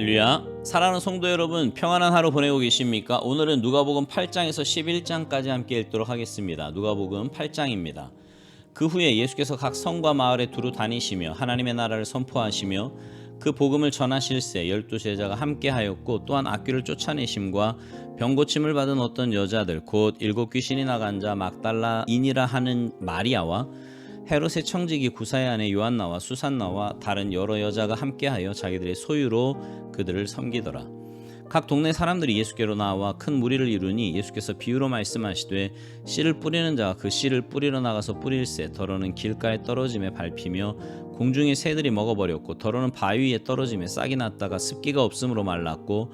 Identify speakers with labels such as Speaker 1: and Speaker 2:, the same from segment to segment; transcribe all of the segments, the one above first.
Speaker 1: 할렐루야. 사랑하는 성도 여러분, 평안한 하루 보내고 계십니까? 오늘은 누가복음 8장에서 11장까지 함께 읽도록 하겠습니다. 누가복음 8장입니다. 그 후에 예수께서 각 성과 마을에 두루 다니시며 하나님의 나라를 선포하시며 그 복음을 전하실새 12 제자가 함께 하였고, 또한 악귀를 쫓아내심과 병고침을 받은 어떤 여자들 곧 7 귀신이 나간 자 막달라인이라 하는 마리아와 헤롯의 청지기 구사의 아내 요한나와 수산나와 다른 여러 여자가 함께하여 자기들의 소유로 그들을 섬기더라. 각 동네 사람들이 예수께로 나와 큰 무리를 이루니 예수께서 비유로 말씀하시되 씨를 뿌리는 자가 그 씨를 뿌리러 나가서 뿌릴새 더러는 길가에 떨어짐에 밟히며 공중의 새들이 먹어버렸고, 더러는 바위 위에 떨어짐에 싹이 났다가 습기가 없으므로 말랐고,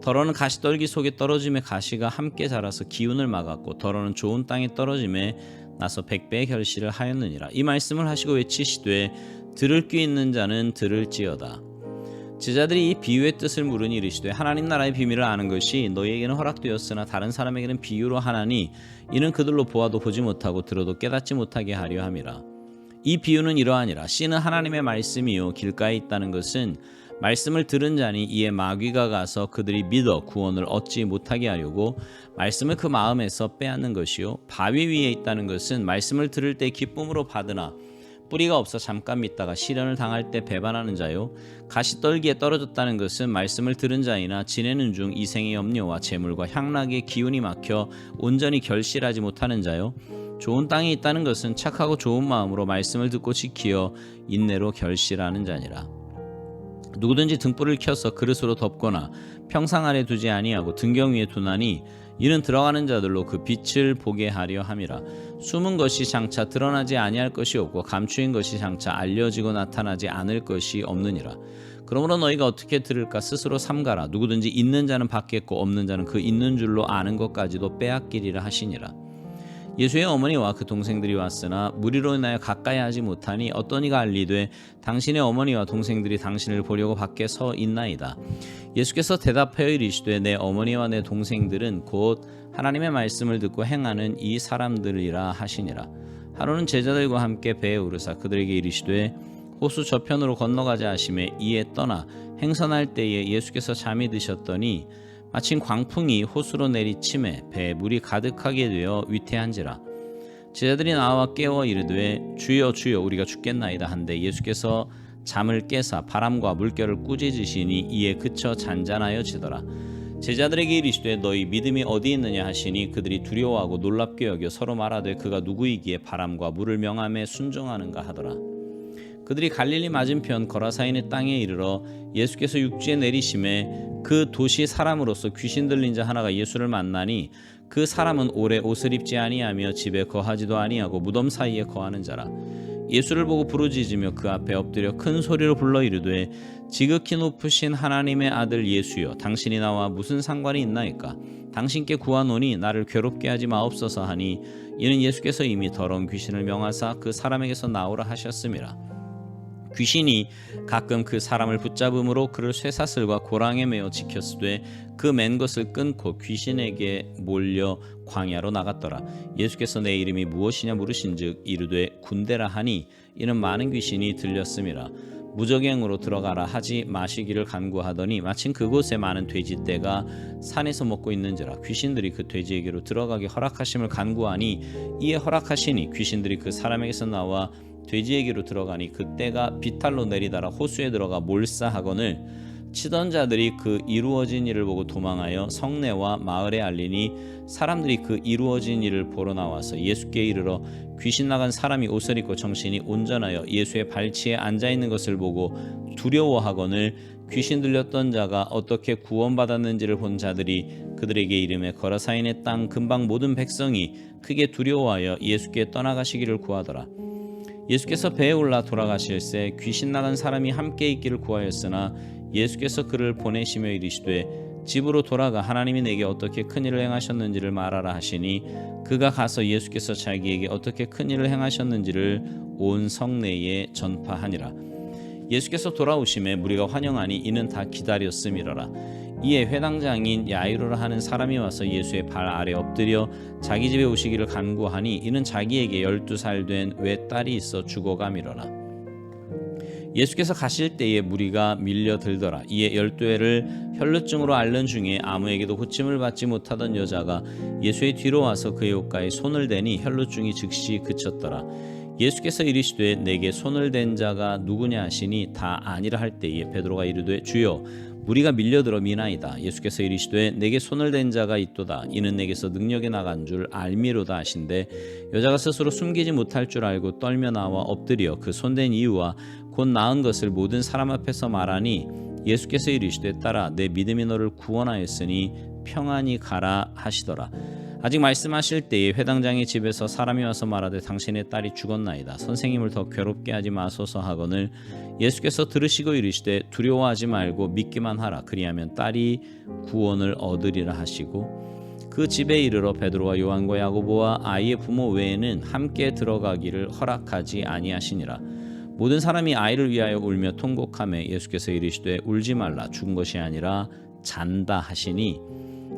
Speaker 1: 더러는 가시떨기 속에 떨어짐에 가시가 함께 자라서 기운을 막았고, 더러는 좋은 땅에 떨어짐에 나서 100배의 결실을 하였느니라. 이 말씀을 하시고 외치시되 들을 귀 있는 자는 들을지어다. 제자들이 이 비유의 뜻을 물으니 이르시되 하나님 나라의 비밀을 아는 것이 너희에게는 허락되었으나 다른 사람에게는 비유로 하나니 이는 그들로 보아도 보지 못하고 들어도 깨닫지 못하게 하려 함이라. 이 비유는 이러하니라. 씨는 하나님의 말씀이요 길가에 있다는 것은 말씀을 들은 자니 이에 마귀가 가서 그들이 믿어 구원을 얻지 못하게 하려고 말씀을 그 마음에서 빼앗는 것이요, 바위 위에 있다는 것은 말씀을 들을 때 기쁨으로 받으나 뿌리가 없어 잠깐 믿다가 시련을 당할 때 배반하는 자요, 가시떨기에 떨어졌다는 것은 말씀을 들은 자이나 지내는 중 이생의 염려와 재물과 향락의 기운이 막혀 온전히 결실하지 못하는 자요, 좋은 땅에 있다는 것은 착하고 좋은 마음으로 말씀을 듣고 지키어 인내로 결실하는 자니라. 누구든지 등불을 켜서 그릇으로 덮거나 평상 아래 두지 아니하고 등경 위에 두나니 이는 들어가는 자들로 그 빛을 보게 하려 함이라. 숨은 것이 장차 드러나지 아니할 것이 없고 감추인 것이 장차 알려지고 나타나지 않을 것이 없느니라. 그러므로 너희가 어떻게 들을까 스스로 삼가라. 누구든지 있는 자는 받겠고 없는 자는 그 있는 줄로 아는 것까지도 빼앗기리라 하시니라. 예수의 어머니와 그 동생들이 왔으나 무리로 인하여 가까이 하지 못하니 어떤 이가 알리되 당신의 어머니와 동생들이 당신을 보려고 밖에 서 있나이다. 예수께서 대답하여 이르시되 내 어머니와 내 동생들은 곧 하나님의 말씀을 듣고 행하는 이 사람들이라 하시니라. 하루는 제자들과 함께 배에 오르사 그들에게 이르시되 호수 저편으로 건너가자 하시매 이에 떠나 행선할 때에 예수께서 잠이 드셨더니 마침 광풍이 호수로 내리침에 배에 물이 가득하게 되어 위태한지라. 제자들이 나와 깨워 이르되 주여 주여 우리가 죽겠나이다 한데 예수께서 잠을 깨사 바람과 물결을 꾸짖으시니 이에 그쳐 잔잔하여지더라. 제자들에게 이르시되 너희 믿음이 어디 있느냐 하시니 그들이 두려워하고 놀랍게 여겨 서로 말하되 그가 누구이기에 바람과 물을 명함에 순종하는가 하더라. 그들이 갈릴리 맞은편 거라사인의 땅에 이르러 예수께서 육지에 내리심에 그 도시 사람으로서 귀신 들린 자 하나가 예수를 만나니 그 사람은 오래 옷을 입지 아니하며 집에 거하지도 아니하고 무덤 사이에 거하는 자라. 예수를 보고 부르짖으며 그 앞에 엎드려 큰 소리로 불러 이르되 지극히 높으신 하나님의 아들 예수여, 당신이 나와 무슨 상관이 있나이까? 당신께 구하노니 나를 괴롭게 하지 마옵소서 하니 이는 예수께서 이미 더러운 귀신을 명하사 그 사람에게서 나오라 하셨음이라. 귀신이 가끔 그 사람을 붙잡음으로 그를 쇠사슬과 고랑에 매어 지켰으되 그 맨 것을 끊고 귀신에게 몰려 광야로 나갔더라. 예수께서 내 이름이 무엇이냐 물으신즉 이르되 군대라 하니 이는 많은 귀신이 들렸음이라. 무적행으로 들어가라 하지 마시기를 간구하더니 마침 그곳에 많은 돼지떼가 산에서 먹고 있는지라. 귀신들이 그 돼지에게로 들어가게 허락하심을 간구하니 이에 허락하시니 귀신들이 그 사람에게서 나와 돼지에게로 들어가니 그 떼가 비탈로 내리다라 호수에 들어가 몰사하거늘 치던 자들이 그 이루어진 일을 보고 도망하여 성내와 마을에 알리니 사람들이 그 이루어진 일을 보러 나와서 예수께 이르러 귀신 나간 사람이 옷을 입고 정신이 온전하여 예수의 발치에 앉아있는 것을 보고 두려워하거늘 귀신 들렸던 자가 어떻게 구원받았는지를 본 자들이 그들에게 이르매 거라사인의 땅 근방 모든 백성이 크게 두려워하여 예수께 떠나가시기를 구하더라. 예수께서 배에 올라 돌아가실새 귀신 나간 사람이 함께 있기를 구하였으나 예수께서 그를 보내시며 이르시되 집으로 돌아가 하나님이 내게 어떻게 큰 일을 행하셨는지를 말하라 하시니 그가 가서 예수께서 자기에게 어떻게 큰 일을 행하셨는지를 온 성내에 전파하니라. 예수께서 돌아오심에 무리가 환영하니 이는 다 기다렸음이로라. 이에 회당장인 야이로라 하는 사람이 와서 예수의 발 아래 엎드려 자기 집에 오시기를 간구하니 이는 자기에게 12살 된 외딸이 있어 죽어가미로라. 예수께서 가실 때에 무리가 밀려들더라. 이에 12회를 혈루증으로 앓는 중에 아무에게도 고침을 받지 못하던 여자가 예수의 뒤로 와서 그의 옷가에 손을 대니 혈루증이 즉시 그쳤더라. 예수께서 이르시되 내게 손을 댄 자가 누구냐 하시니 다 아니라 할 때에 베드로가 이르되 주여 무리가 밀려들어 미나이다. 예수께서 이르시되 내게 손을 댄 자가 있도다. 이는 내게서 능력이 나간 줄 알미로다 하신대 여자가 스스로 숨기지 못할 줄 알고 떨며 나와 엎드려 그 손댄 이유와 곧 나은 것을 모든 사람 앞에서 말하니 예수께서 이르시되 딸아 내 믿음이 너를 구원하였으니 평안히 가라 하시더라. 아직 말씀하실 때에 회당장의 집에서 사람이 와서 말하되 당신의 딸이 죽었나이다. 선생님을 더 괴롭게 하지 마소서 하거늘 예수께서 들으시고 이르시되 두려워하지 말고 믿기만 하라. 그리하면 딸이 구원을 얻으리라 하시고 그 집에 이르러 베드로와 요한과 야고보와 아이의 부모 외에는 함께 들어가기를 허락하지 아니하시니라. 모든 사람이 아이를 위하여 울며 통곡하며 예수께서 이르시되 울지 말라 죽은 것이 아니라 잔다 하시니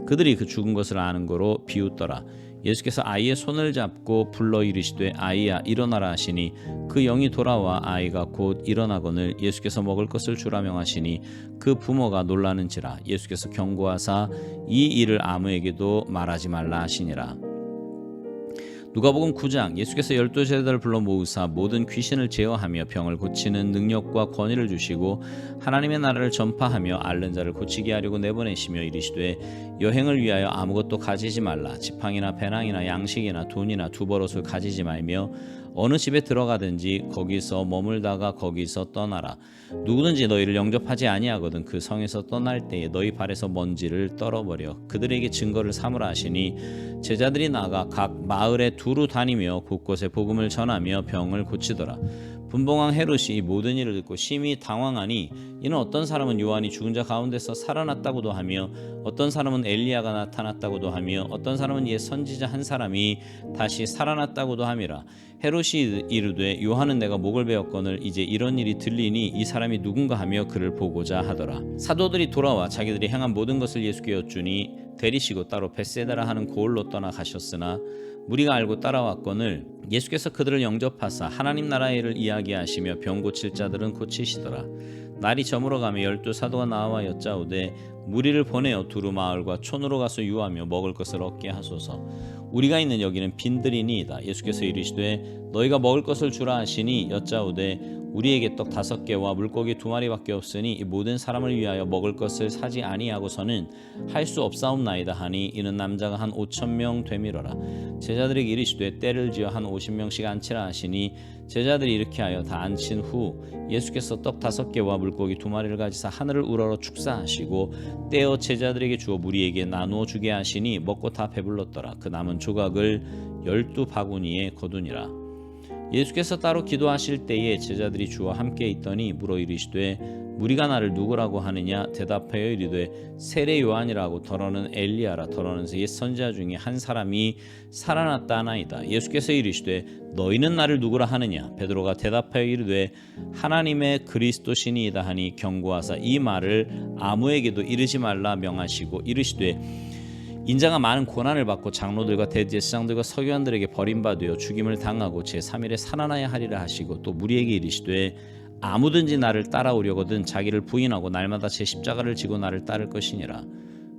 Speaker 1: 그들이 그 죽은 것을 아는 거로 비웃더라. 예수께서 아이의 손을 잡고 불러 이르시되 아이야 일어나라 하시니 그 영이 돌아와 아이가 곧 일어나거늘 예수께서 먹을 것을 주라 명하시니 그 부모가 놀라는지라. 예수께서 경고하사 이 일을 아무에게도 말하지 말라 하시니라. 누가복음 9장 예수께서 12제자들을 불러 모으사 모든 귀신을 제어하며 병을 고치는 능력과 권위를 주시고 하나님의 나라를 전파하며 앓는 자를 고치게 하려고 내보내시며 이르시되 여행을 위하여 아무것도 가지지 말라. 지팡이나 배낭이나 양식이나 돈이나 두버릇을 가지지 말며 어느 집에 들어가든지 거기서 머물다가 거기서 떠나라. 누구든지 너희를 영접하지 아니하거든 그 성에서 떠날 때에 너희 발에서 먼지를 떨어버려 그들에게 증거를 삼으라 하시니 제자들이 나가 각 마을에 두루 다니며 곳곳에 복음을 전하며 병을 고치더라. 분봉왕 헤롯이 이 모든 일을 듣고 심히 당황하니 이는 어떤 사람은 요한이 죽은 자 가운데서 살아났다고도 하며 어떤 사람은 엘리야가 나타났다고도 하며 어떤 사람은 옛 선지자 한 사람이 다시 살아났다고도 함이라. 헤롯이 이르되 요한은 내가 목을 베었거늘 이제 이런 일이 들리니 이 사람이 누군가 하며 그를 보고자 하더라. 사도들이 돌아와 자기들이 행한 모든 것을 예수께 여쭈니 데리시고 따로 벳세다라 하는 고을로 떠나가셨으나 무리가 알고 따라왔거늘 예수께서 그들을 영접하사 하나님 나라의 일을 이야기하시며 병 고칠 자들은 고치시더라. 날이 저물어 가며 12 사도가 나와 여짜오되 무리를 보내어 두루 마을과 촌으로 가서 유하며 먹을 것을 얻게 하소서. 우리가 있는 여기는 빈들이니이다. 예수께서 이르시되 너희가 먹을 것을 주라 하시니 여짜오되 우리에게 떡 5개와 물고기 2마리밖에 없으니 이 모든 사람을 위하여 먹을 것을 사지 아니하고서는 할 수 없사옵나이다 하니 이는 남자가 한 5,000명 되밀어라. 제자들에게 이르시되 때를 지어 한 50명씩 앉히라 하시니 제자들이 이렇게 하여 다 앉힌 후 예수께서 떡 5개와 물고기 2마리를 가지사 하늘을 우러러 축사하시고 떼어 제자들에게 주어 무리에게 나누어 주게 하시니 먹고 다 배불렀더라. 그 남은 조각을 12바구니에 거두니라. 예수께서 따로 기도하실 때에 제자들이 주와 함께 있더니 물어 이르시되 무리가 나를 누구라고 하느냐 대답하여 이르되 세례 요한이라고 더러는 엘리야라 더러는 옛 선지자 중에 한 사람이 살아났다 하나이다. 예수께서 이르시되 너희는 나를 누구라 하느냐 베드로가 대답하여 이르되 하나님의 그리스도시니이다 하니 경고하사 이 말을 아무에게도 이르지 말라 명하시고 이르시되 인자가 많은 고난을 받고 장로들과 대제사장들과 서기관들에게 버림받아 죽임을 당하고 제3일에 살아나야 하리라 하시고 또 무리에게 이르시되 아무든지 나를 따라오려거든 자기를 부인하고 날마다 제 십자가를 지고 나를 따를 것이니라.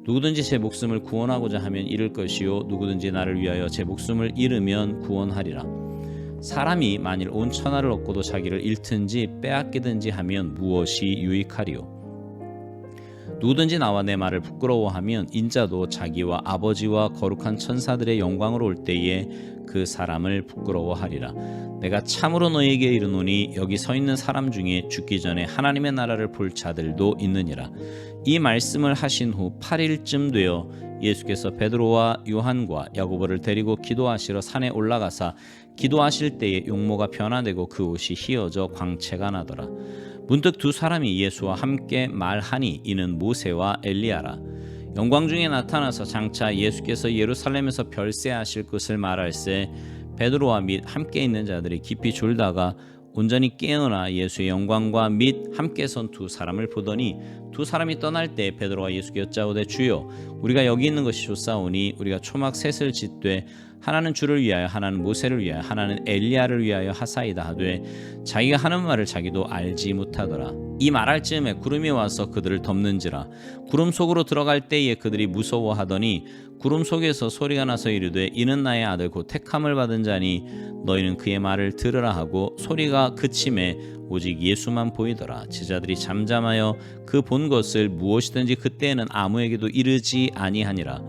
Speaker 1: 누구든지 제 목숨을 구원하고자 하면 잃을 것이요 누구든지 나를 위하여 제 목숨을 잃으면 구원하리라. 사람이 만일 온 천하를 얻고도 자기를 잃든지 빼앗기든지 하면 무엇이 유익하리요. 누구든지 나와 내 말을 부끄러워하면 인자도 자기와 아버지와 거룩한 천사들의 영광으로 올 때에 그 사람을 부끄러워하리라. 내가 참으로 너희에게 이르노니 여기 서 있는 사람 중에 죽기 전에 하나님의 나라를 볼 자들도 있느니라. 이 말씀을 하신 후 8일쯤 되어 예수께서 베드로와 요한과 야고보를 데리고 기도하시러 산에 올라가사 기도하실 때에 용모가 변화되고 그 옷이 휘어져 광채가 나더라. 문득 두 사람이 예수와 함께 말하니 이는 모세와 엘리야라. 영광 중에 나타나서 장차 예수께서 예루살렘에서 별세하실 것을 말할세 베드로와 및 함께 있는 자들이 깊이 졸다가 온전히 깨어나 예수의 영광과 및 함께 선 두 사람을 보더니 두 사람이 떠날 때 베드로가 예수께 여짜오되 주여 우리가 여기 있는 것이 좋사오니 우리가 초막 셋을 짓되 하나는 주를 위하여 하나는 모세를 위하여 하나는 엘리야를 위하여 하사이다 하되 자기가 하는 말을 자기도 알지 못하더라. 이 말할 즈음에 구름이 와서 그들을 덮는지라. 구름 속으로 들어갈 때에 그들이 무서워하더니 구름 속에서 소리가 나서 이르되 이는 나의 아들 곧 택함을 받은 자니 너희는 그의 말을 들으라 하고 소리가 그침에 오직 예수만 보이더라. 제자들이 잠잠하여 그 본 것을 무엇이든지 그때에는 아무에게도 이르지 아니하니라.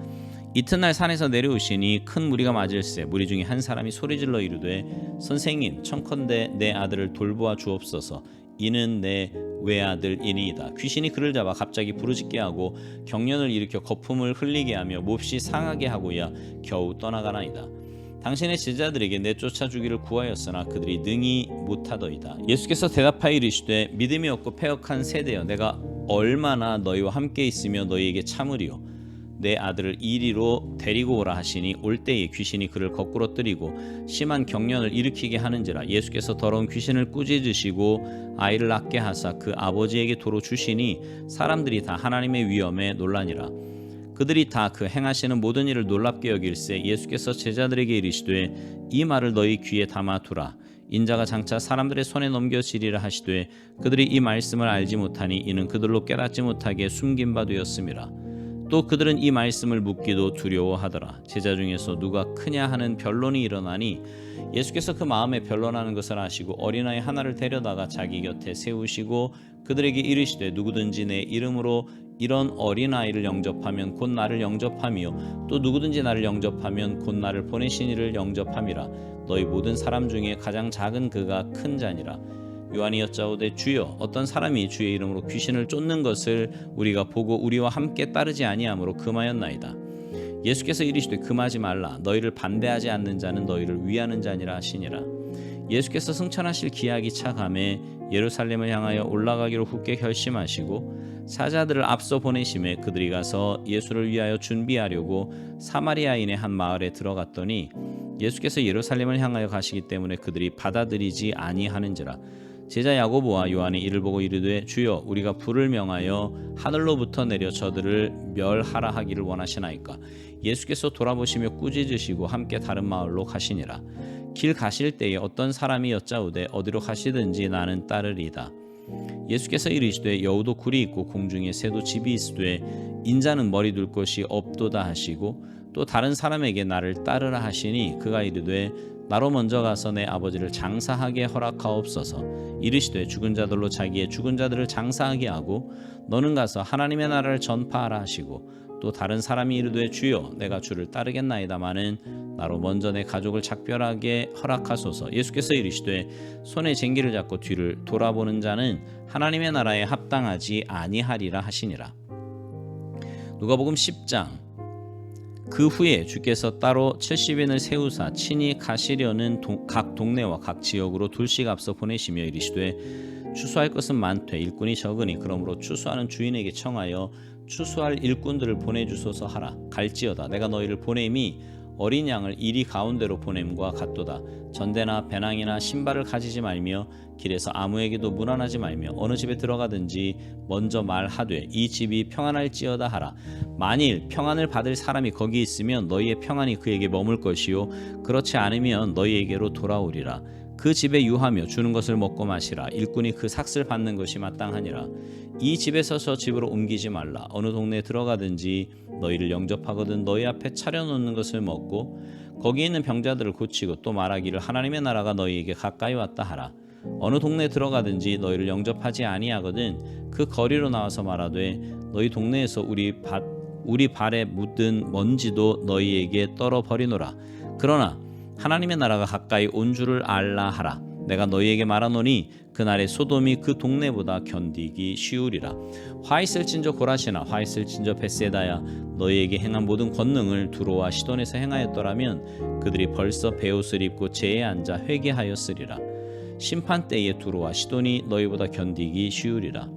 Speaker 1: 이튿날 산에서 내려오시니 큰 무리가 맞을세 무리 중에 한 사람이 소리질러 이르되 선생님 청컨대 내 아들을 돌보아 주옵소서. 이는 내 외아들이니이다. 귀신이 그를 잡아 갑자기 부르짖게 하고 경련을 일으켜 거품을 흘리게 하며 몹시 상하게 하고야 겨우 떠나가나이다. 당신의 제자들에게 내쫓아 주기를 구하였으나 그들이 능히 못하더이다. 예수께서 대답하여 이르시되 믿음이 없고 패역한 세대여 내가 얼마나 너희와 함께 있으며 너희에게 참으리요. 내 아들을 이리로 데리고 오라 하시니 올 때에 귀신이 그를 거꾸로 뜨리고 심한 경련을 일으키게 하는지라. 예수께서 더러운 귀신을 꾸짖으시고 아이를 낳게 하사 그 아버지에게 도로 주시니 사람들이 다 하나님의 위엄에 놀라니라. 그들이 다 그 행하시는 모든 일을 놀랍게 여길세 예수께서 제자들에게 이르시되 이 말을 너희 귀에 담아두라. 인자가 장차 사람들의 손에 넘겨지리라 하시되 그들이 이 말씀을 알지 못하니 이는 그들로 깨닫지 못하게 숨긴 바 되었음이라. 또 그들은 이 말씀을 묻기도 두려워하더라. 제자 중에서 누가 크냐 하는 변론이 일어나니 예수께서 그 마음에 변론하는 것을 아시고 어린아이 하나를 데려다가 자기 곁에 세우시고 그들에게 이르시되 누구든지 내 이름으로 이런 어린아이를 영접하면 곧 나를 영접하며 또 누구든지 나를 영접하면 곧 나를 보내신 이를 영접함이라. 너희 모든 사람 중에 가장 작은 그가 큰 자니라. 요한이 여짜오되 주여 어떤 사람이 주의 이름으로 귀신을 쫓는 것을 우리가 보고 우리와 함께 따르지 아니하므로 금하였나이다. 예수께서 이르시되 금하지 말라. 너희를 반대하지 않는 자는 너희를 위하는 자니라 하시니라. 예수께서 승천하실 기약이 차감에 예루살렘을 향하여 올라가기로 굳게 결심하시고 사자들을 앞서 보내심에 그들이 가서 예수를 위하여 준비하려고 사마리아인의 한 마을에 들어갔더니 예수께서 예루살렘을 향하여 가시기 때문에 그들이 받아들이지 아니하는지라. 제자 야고보와 요한이 이를 보고 이르되 주여 우리가 불을 명하여 하늘로부터 내려 저들을 멸하라 하기를 원하시나이까. 예수께서 돌아보시며 꾸짖으시고 함께 다른 마을로 가시니라. 길 가실 때에 어떤 사람이 여짜오되 어디로 가시든지 나는 따르리이다. 예수께서 이르시되 여우도 굴이 있고 공중에 새도 집이 있으되 인자는 머리 둘 곳이 없도다 하시고 또 다른 사람에게 나를 따르라 하시니 그가 이르되 나로 먼저 가서 내 아버지를 장사하게 허락하옵소서. 이르시되 죽은 자들로 자기의 죽은 자들을 장사하게 하고 너는 가서 하나님의 나라를 전파하라 하시고 또 다른 사람이 이르되 주여 내가 주를 따르겠나이다마는 나로 먼저 내 가족을 작별하게 허락하소서. 예수께서 이르시되 손에 쟁기를 잡고 뒤를 돌아보는 자는 하나님의 나라에 합당하지 아니하리라 하시니라. 누가복음 10장. 그 후에 주께서 따로 70인을 세우사 친히 가시려는 각 동네와 각 지역으로 둘씩 앞서 보내시며 이르시되 추수할 것은 많되 일꾼이 적으니 그러므로 추수하는 주인에게 청하여 추수할 일꾼들을 보내주소서 하라. 갈지어다 내가 너희를 보냄이 어린 양을 이리 가운데로 보냄과 같도다. 전대나 배낭이나 신발을 가지지 말며 길에서 아무에게도 문안하지 말며 어느 집에 들어가든지 먼저 말하되 이 집이 평안할지어다 하라. 만일 평안을 받을 사람이 거기 있으면 너희의 평안이 그에게 머물 것이요 그렇지 않으면 너희에게로 돌아오리라. 그 집에 유하며 주는 것을 먹고 마시라. 일꾼이 그 삭슬 받는 것이 마땅하니라. 이 집에서 저 집으로 옮기지 말라. 어느 동네에 들어가든지 너희를 영접하거든 너희 앞에 차려놓는 것을 먹고 거기 있는 병자들을 고치고 또 말하기를 하나님의 나라가 너희에게 가까이 왔다 하라. 어느 동네에 들어가든지 너희를 영접하지 아니하거든 그 거리로 나와서 말하되 너희 동네에서 우리 발에 묻은 먼지도 너희에게 떨어버리노라. 그러나 하나님의 나라가 가까이 온 줄을 알라 하라. 내가 너희에게 말하노니 그날의 소돔이 그 동네보다 견디기 쉬우리라. 화 있을진저 고라시나 화 있을진저 벳세다야 너희에게 행한 모든 권능을 두로와 시돈에서 행하였더라면 그들이 벌써 베옷을 입고 제에 앉아 회개하였으리라. 심판 때에 두로와 시돈이 너희보다 견디기 쉬우리라.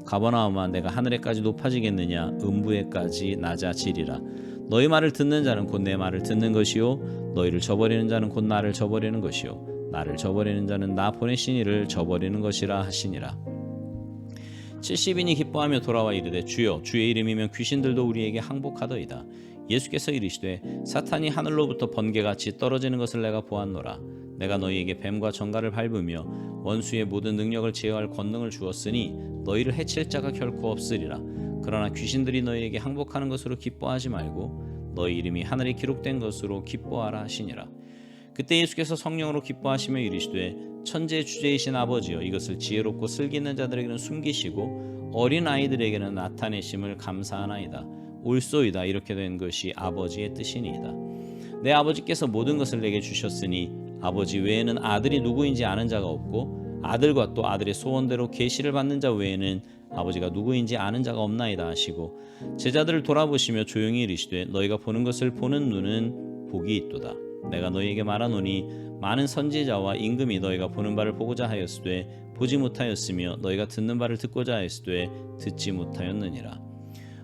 Speaker 1: 가버나움아 내가 하늘에까지 높아지겠느냐 음부에까지 낮아지리라. 너희 말을 듣는 자는 곧 내 말을 듣는 것이요 너희를 저버리는 자는 곧 나를 저버리는 것이요 나를 저버리는 자는 나 보내신 이를 저버리는 것이라 하시니라. 70인이 기뻐하며 돌아와 이르되 주여 주의 이름이면 귀신들도 우리에게 항복하더이다. 예수께서 이르시되 사탄이 하늘로부터 번개같이 떨어지는 것을 내가 보았노라. 내가 너희에게 뱀과 정갈을 밟으며 원수의 모든 능력을 제어할 권능을 주었으니 너희를 해칠 자가 결코 없으리라. 그러나 귀신들이 너희에게 항복하는 것으로 기뻐하지 말고 너희 이름이 하늘에 기록된 것으로 기뻐하라 하시니라. 그때 예수께서 성령으로 기뻐하시며 이르시되 천지의 주제이신 아버지여, 이것을 지혜롭고 슬기 있는 자들에게는 숨기시고 어린 아이들에게는 나타내심을 감사하나이다. 옳소이다. 이렇게 된 것이 아버지의 뜻이니이다. 내 아버지께서 모든 것을 내게 주셨으니 아버지 외에는 아들이 누구인지 아는 자가 없고 아들과 또 아들의 소원대로 계시를 받는 자 외에는 아버지가 누구인지 아는 자가 없나이다 하시고 제자들을 돌아보시며 조용히 이르시되 너희가 보는 것을 보는 눈은 복이 있도다. 내가 너희에게 말하노니 많은 선지자와 임금이 너희가 보는 바를 보고자 하였으되 보지 못하였으며 너희가 듣는 바를 듣고자 하였으되 듣지 못하였느니라.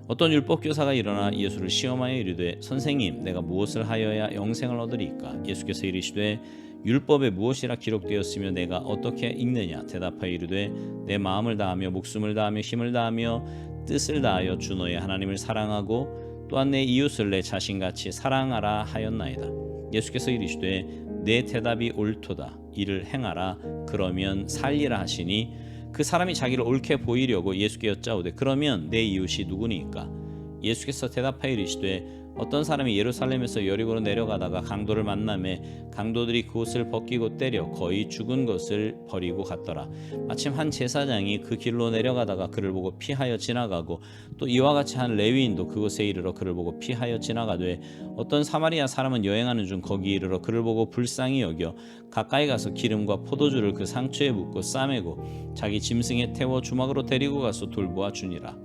Speaker 1: 어떤 율법교사가 일어나 예수를 시험하여 이르되 선생님, 내가 무엇을 하여야 영생을 얻으리이까? 예수께서 이르시되 율법에 무엇이라 기록되었으며 내가 어떻게 읽느냐? 대답하여 이르되 내 마음을 다하며 목숨을 다하며 힘을 다하며 뜻을 다하여 주 너의 하나님을 사랑하고 또한 내 이웃을 내 자신같이 사랑하라 하였나이다. 예수께서 이르시되 내 대답이 옳도다. 이를 행하라. 그러면 살리라 하시니 그 사람이 자기를 옳게 보이려고 예수께 여짜오되 그러면 내 이웃이 누구니까? 예수께서 대답하여 이르시되 어떤 사람이 예루살렘에서 여리고로 내려가다가 강도를 만나매 강도들이 그옷을 벗기고 때려 거의 죽은 것을 버리고 갔더라. 마침 한 제사장이 그 길로 내려가다가 그를 보고 피하여 지나가고 또 이와 같이 한 레위인도 그곳에 이르러 그를 보고 피하여 지나가되 어떤 사마리아 사람은 여행하는 중 거기 이르러 그를 보고 불쌍히 여겨 가까이 가서 기름과 포도주를 그 상처에 붓고 싸매고 자기 짐승에 태워 주막으로 데리고 가서 돌보아 주니라.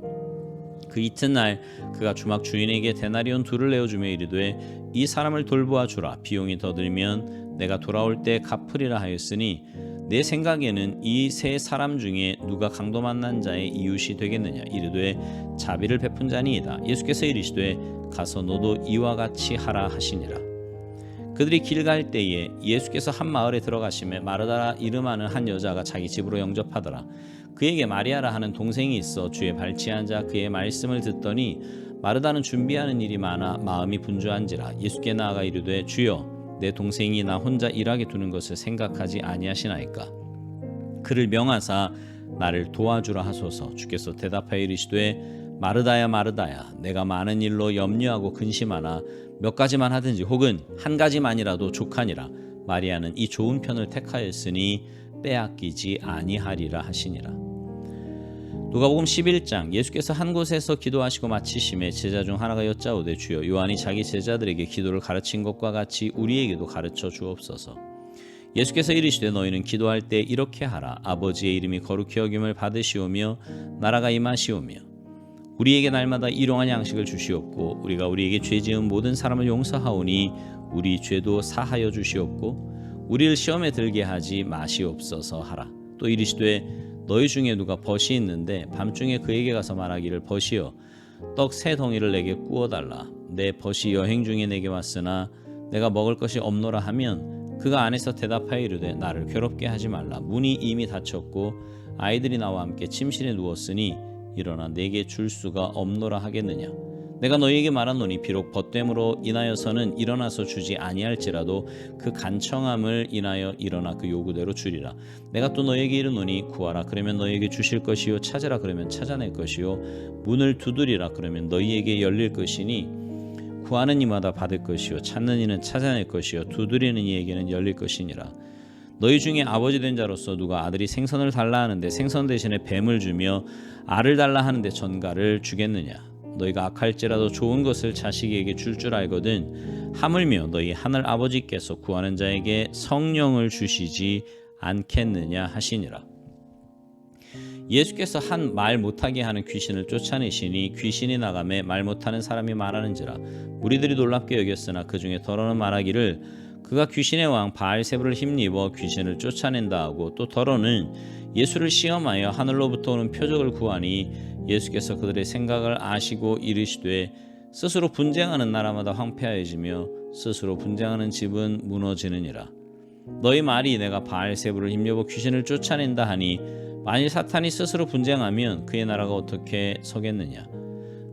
Speaker 1: 그 이튿날 그가 주막 주인에게 데나리온 2를 내어주며 이르되 이 사람을 돌보아 주라. 비용이 더 들면 내가 돌아올 때 갚으리라 하였으니 내 생각에는 이 세 사람 중에 누가 강도 만난 자의 이웃이 되겠느냐? 이르되 자비를 베푼 자니이다. 예수께서 이르시되 가서 너도 이와 같이 하라 하시니라. 그들이 길 갈 때에 예수께서 한 마을에 들어가시매 마르다 이름하는 한 여자가 자기 집으로 영접하더라. 그에게 마리아라 하는 동생이 있어 주의 발치에 앉아 그의 말씀을 듣더니 마르다는 준비하는 일이 많아 마음이 분주한지라. 예수께 나아가 이르되 주여, 내 동생이 나 혼자 일하게 두는 것을 생각하지 아니하시나이까? 그를 명하사 나를 도와주라 하소서. 주께서 대답하여 이르시되 마르다야 마르다야, 내가 많은 일로 염려하고 근심하나 몇 가지만 하든지 혹은 한 가지만이라도 족하니라. 마리아는 이 좋은 편을 택하였으니 빼앗기지 아니하리라 하시니라. 누가복음 11장. 예수께서 한 곳에서 기도하시고 마치심에 제자 중 하나가 여짜오되 주여, 요한이 자기 제자들에게 기도를 가르친 것과 같이 우리에게도 가르쳐 주옵소서. 예수께서 이르시되 너희는 기도할 때 이렇게 하라. 아버지의 이름이 거룩히 여김을 받으시오며 나라가 임하시오며 우리에게 날마다 일용할 양식을 주시옵고 우리가 우리에게 죄 지은 모든 사람을 용서하오니 우리 죄도 사하여 주시옵고 우리를 시험에 들게 하지 마시옵소서 하라. 또 이르시되 너희 중에 누가 벗이 있는데 밤중에 그에게 가서 말하기를 벗이여 떡 3덩이를 내게 구워달라. 내 벗이 여행 중에 내게 왔으나 내가 먹을 것이 없노라 하면 그가 안에서 대답하여 이르되 나를 괴롭게 하지 말라. 문이 이미 닫혔고 아이들이 나와 함께 침실에 누웠으니 일어나 내게 줄 수가 없노라 하겠느냐? 내가 너희에게 말하노니 비록 벗됨으로 인하여서는 일어나서 주지 아니할지라도 그 간청함을 인하여 일어나 그 요구대로 주리라. 내가 또 너희에게 이르노니 구하라 그러면 너희에게 주실 것이요 찾으라 그러면 찾아낼 것이요 문을 두드리라 그러면 너희에게 열릴 것이니 구하는 이마다 받을 것이요 찾는 이는 찾아낼 것이요 두드리는 이에게는 열릴 것이니라. 너희 중에 아버지 된 자로서 누가 아들이 생선을 달라 하는데 생선 대신에 뱀을 주며 알을 달라 하는데 전갈을 주겠느냐? 너희가 악할지라도 좋은 것을 자식에게 줄 알거든 하물며 너희 하늘 아버지께서 구하는 자에게 성령을 주시지 않겠느냐 하시니라. 예수께서 한 말 못하게 하는 귀신을 쫓아내시니 귀신이 나가매 말 못하는 사람이 말하는지라. 무리들이 놀랍게 여겼으나 그 중에 더러는 말하기를 그가 귀신의 왕 바알세불을 힘입어 귀신을 쫓아낸다 하고 또 더러는 예수를 시험하여 하늘로부터 오는 표적을 구하니 예수께서 그들의 생각을 아시고 이르시되 스스로 분쟁하는 나라마다 황폐하여지며 스스로 분쟁하는 집은 무너지느니라. 너희 말이 내가 바알세불을 힘입어 귀신을 쫓아낸다 하니 만일 사탄이 스스로 분쟁하면 그의 나라가 어떻게 서겠느냐?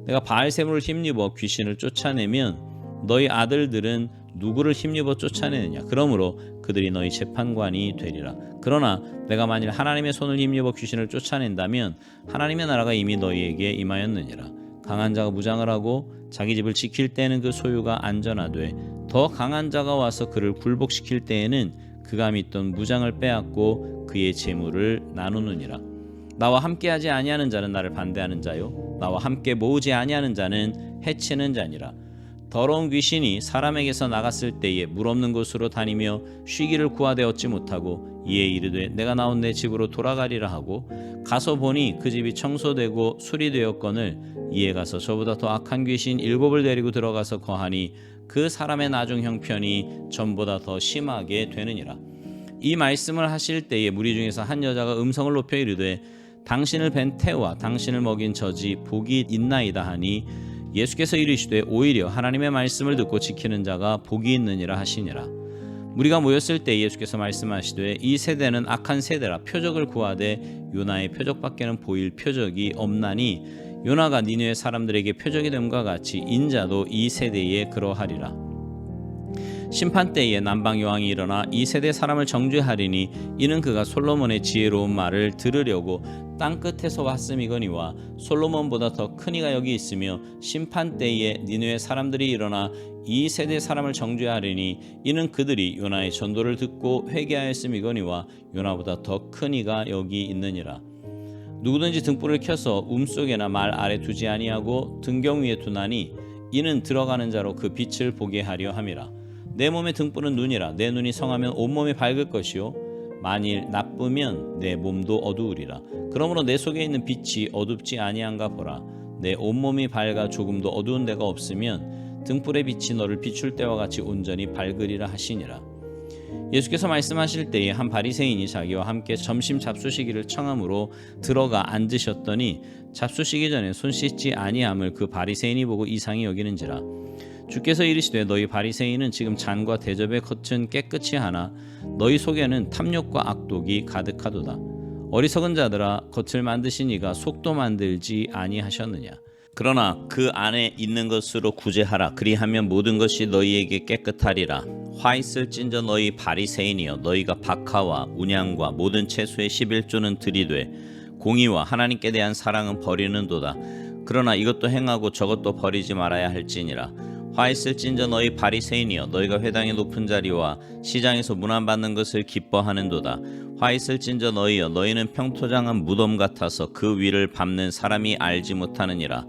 Speaker 1: 내가 바알세불을 힘입어 귀신을 쫓아내면 너희 아들들은 누구를 힘입어 쫓아내느냐? 그러므로 그들이 너희 재판관이 되리라. 그러나 내가 만일 하나님의 손을 힘입어 귀신을 쫓아낸다면 하나님의 나라가 이미 너희에게 임하였느니라. 강한 자가 무장을 하고 자기 집을 지킬 때에는 그 소유가 안전하되 더 강한 자가 와서 그를 굴복시킬 때에는 그가 믿던 무장을 빼앗고 그의 재물을 나누느니라. 나와 함께하지 아니하는 자는 나를 반대하는 자요 나와 함께 모으지 아니하는 자는 해치는 자니라. 더러운 귀신이 사람에게서 나갔을 때에 물 없는 곳으로 다니며 쉬기를 구하되 얻지 못하고 이에 이르되 내가 나온 내 집으로 돌아가리라 하고 가서 보니 그 집이 청소되고 수리되었거늘 이에 가서 저보다 더 악한 귀신 7을 데리고 들어가서 거하니 그 사람의 나중 형편이 전보다 더 심하게 되느니라. 이 말씀을 하실 때에 무리 중에서 한 여자가 음성을 높여 이르되 당신을 뵌 태와 당신을 먹인 젖이 복이 있나이다 하니 예수께서 이르시되 오히려 하나님의 말씀을 듣고 지키는 자가 복이 있느니라 하시니라. 무리가 모였을 때 예수께서 말씀하시되 이 세대는 악한 세대라. 표적을 구하되 요나의 표적밖에는 보일 표적이 없나니 요나가 니느웨 사람들에게 표적이 됨과 같이 인자도 이 세대에 그러하리라. 심판 때에 남방 여왕이 일어나 이 세대 사람을 정죄하리니 이는 그가 솔로몬의 지혜로운 말을 들으려고 땅 끝에서 왔음이거니와 솔로몬보다 더 큰 이가 여기 있으며 심판 때에 니느웨 사람들이 일어나 이 세대 사람을 정죄하리니 이는 그들이 요나의 전도를 듣고 회개하였음이거니와 요나보다 더 큰 이가 여기 있느니라. 누구든지 등불을 켜서 속에나 말 아래 두지 아니하고 등경 위에 두나니 이는 들어가는 자로 그 빛을 보게 하려 함이라. 내 몸의 등불은 눈이라. 내 눈이 성하면 온몸이 밝을 것이요 만일 나쁘면 내 몸도 어두우리라. 그러므로 내 속에 있는 빛이 어둡지 아니한가 보라. 내 온몸이 밝아 조금도 어두운 데가 없으면 등불의 빛이 너를 비출 때와 같이 온전히 밝으리라 하시니라. 예수께서 말씀하실 때에 한 바리새인이 자기와 함께 점심 잡수시기를 청함으로 들어가 앉으셨더니 잡수시기 전에 손 씻지 아니함을 그 바리새인이 보고 이상히 여기는지라. 주께서 이르시되 너희 바리새인은 지금 잔과 대접의 겉은 깨끗이 하나 너희 속에는 탐욕과 악독이 가득하도다. 어리석은 자들아 겉을 만드신 이가 속도 만들지 아니하셨느냐. 그러나 그 안에 있는 것으로 구제하라. 그리하면 모든 것이 너희에게 깨끗하리라. 화 있을진저 너희 바리새인이여 너희가 박하와 운양과 모든 채소의 11조는 들이되 공의와 하나님께 대한 사랑은 버리는도다. 그러나 이것도 행하고 저것도 버리지 말아야 할지니라. 화 있을진저 너희 바리새인이여 너희가 회당의 높은 자리와 시장에서 문안받는 것을 기뻐하는도다. 화 있을진저 너희여 너희는 평토장한 무덤 같아서 그 위를 밟는 사람이 알지 못하느니라.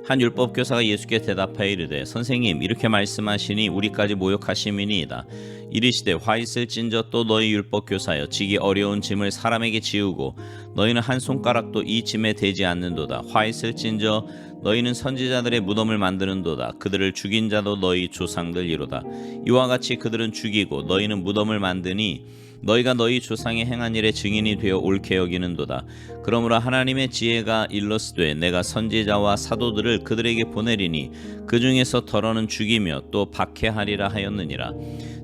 Speaker 1: 한 율법교사가 예수께 대답하여 이르되 선생님 이렇게 말씀하시니 우리까지 모욕하심이니이다. 이르시되 화 있을진저 또 너희 율법교사여 지기 어려운 짐을 사람에게 지우고 너희는 한 손가락도 이 짐에 대지 않는도다. 화 있을진저 너희는 선지자들의 무덤을 만드는도다. 그들을 죽인 자도 너희 조상들이로다. 이와 같이 그들은 죽이고 너희는 무덤을 만드니 너희가 너희 조상의 행한 일의 증인이 되어 옳게 여기는도다. 그러므로 하나님의 지혜가 일러스되 내가 선지자와 사도들을 그들에게 보내리니 그 중에서 더러는 죽이며 또 박해하리라 하였느니라.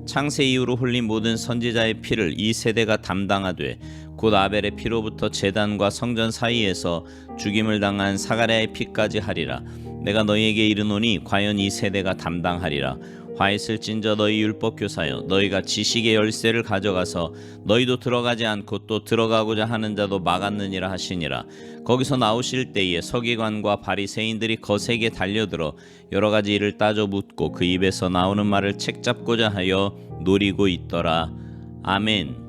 Speaker 1: 창세 이후로 흘린 모든 선지자의 피를 이 세대가 담당하되 곧 아벨의 피로부터 제단과 성전 사이에서 죽임을 당한 사가랴의 피까지 하리라. 내가 너희에게 이르노니 과연 이 세대가 담당하리라. 화 있을진저 너희 율법교사여 너희가 지식의 열쇠를 가져가서 너희도 들어가지 않고 또 들어가고자 하는 자도 막았느니라 하시니라. 거기서 나오실 때에 서기관과 바리새인들이 거세게 달려들어 여러 가지 일을 따져 묻고 그 입에서 나오는 말을 책잡고자 하여 노리고 있더라. 아멘.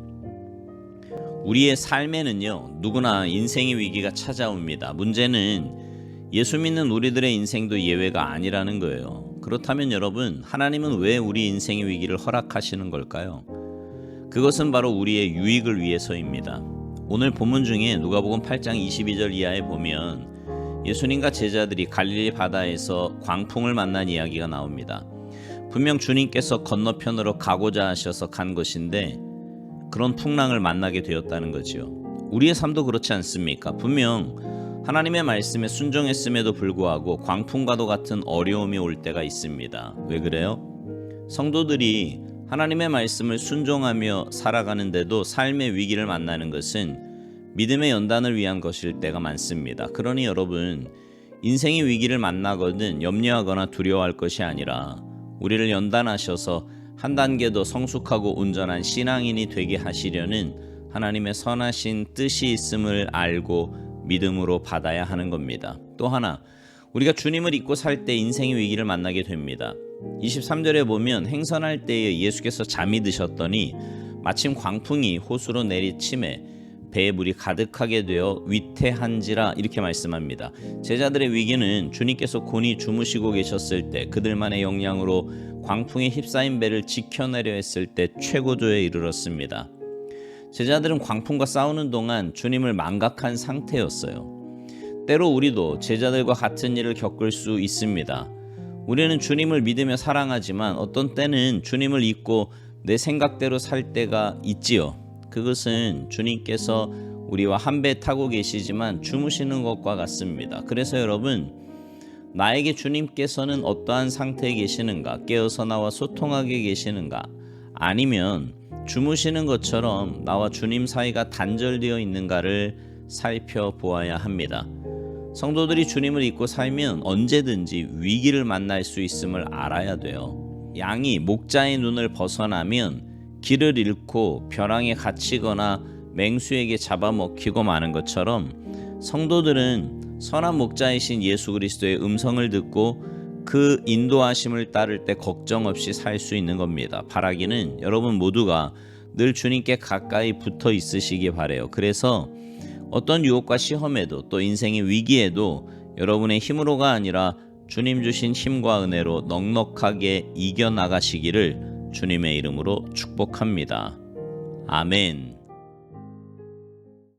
Speaker 1: 우리의 삶에는요 누구나 인생의 위기가 찾아옵니다. 문제는 예수 믿는 우리들의 인생도 예외가 아니라는 거예요. 그렇다면 여러분, 하나님은 왜 우리 인생의 위기를 허락하시는 걸까요? 그것은 바로 우리의 유익을 위해서입니다. 오늘 본문 중에 누가복음 8장 22절 이하에 보면 예수님과 제자들이 갈릴리 바다에서 광풍을 만난 이야기가 나옵니다. 분명 주님께서 건너편으로 가고자 하셔서 간 것인데 그런 풍랑을 만나게 되었다는 거지요. 우리의 삶도 그렇지 않습니까? 분명 하나님의 말씀에 순종했음에도 불구하고 광풍과도 같은 어려움이 올 때가 있습니다. 왜 그래요? 성도들이 하나님의 말씀을 순종하며 살아가는데도 삶의 위기를 만나는 것은 믿음의 연단을 위한 것일 때가 많습니다. 그러니 여러분, 인생의 위기를 만나거든 염려하거나 두려워할 것이 아니라 우리를 연단하셔서 한 단계 더 성숙하고 온전한 신앙인이 되게 하시려는 하나님의 선하신 뜻이 있음을 알고 믿음으로 받아야 하는 겁니다. 또 하나, 우리가 주님을 잊고 살 때 인생의 위기를 만나게 됩니다. 23절에 보면 행선할 때에 예수께서 잠이 드셨더니 마침 광풍이 호수로 내리침에 배에 물이 가득하게 되어 위태한지라 이렇게 말씀합니다. 제자들의 위기는 주님께서 곤히 주무시고 계셨을 때 그들만의 역량으로 광풍에 휩싸인 배를 지켜내려 했을 때 최고조에 이르렀습니다. 제자들은 광풍과 싸우는 동안 주님을 망각한 상태였어요. 때로 우리도 제자들과 같은 일을 겪을 수 있습니다. 우리는 주님을 믿으며 사랑하지만 어떤 때는 주님을 잊고 내 생각대로 살 때가 있지요. 그것은 주님께서 우리와 한 배 타고 계시지만 주무시는 것과 같습니다. 그래서 여러분, 나에게 주님께서는 어떠한 상태에 계시는가? 깨어서 나와 소통하게 계시는가? 아니면 주무시는 것처럼 나와 주님 사이가 단절되어 있는가를 살펴보아야 합니다. 성도들이 주님을 잊고 살면 언제든지 위기를 만날 수 있음을 알아야 돼요. 양이 목자의 눈을 벗어나면 길을 잃고 벼랑에 갇히거나 맹수에게 잡아먹히고 마는 것처럼 성도들은 선한 목자이신 예수 그리스도의 음성을 듣고 그 인도하심을 따를 때 걱정 없이 살 수 있는 겁니다. 바라기는 여러분 모두가 늘 주님께 가까이 붙어 있으시기 바라요. 그래서 어떤 유혹과 시험에도 또 인생의 위기에도 여러분의 힘으로가 아니라 주님 주신 힘과 은혜로 넉넉하게 이겨나가시기를 주님의 이름으로 축복합니다. 아멘.